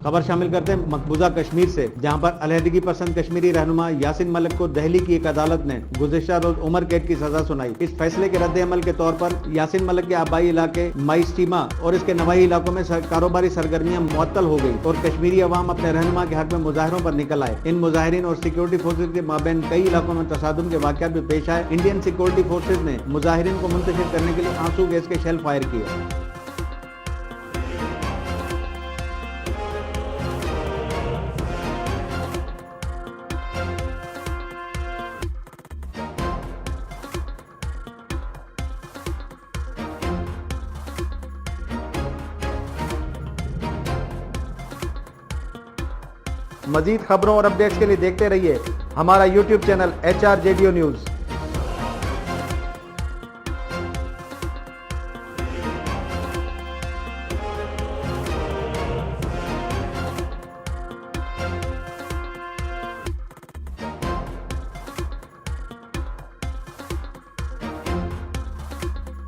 खबर शामिल करते हैं मकबूजा कश्मीर से, जहां पर अलहदगी पसंद कश्मीरी रहनुमा यासिन मलिक को दिल्ली की एक अदालत ने गुज़िश्ता रोज उम्र कैद की सजा सुनाई। इस फैसले के रद्द अमल के तौर पर यासिन मलिक के आबाई इलाके माइस्टीमा और इसके नवाही इलाकों में कारोबारी सरगर्मियां मुअत्तल हो गई और कश्मीरी अवाम अपने रहनुमा के हक में मुजाहरों पर निकल आए। इन मुजाहिरीन और सिक्योरिटी फोर्सेज के माबैन कई इलाकों में तसादुम के वाक़यात भी पेश आए। इंडियन सिक्योरिटी फोर्सेज ने मुजाहिरीन को मुंतशिर करने के लिए आंसू गैस के शेल फायर किए। मजीद खबरों और अपडेट्स के लिए देखते रहिए हमारा YouTube चैनल HRJDO न्यूज़।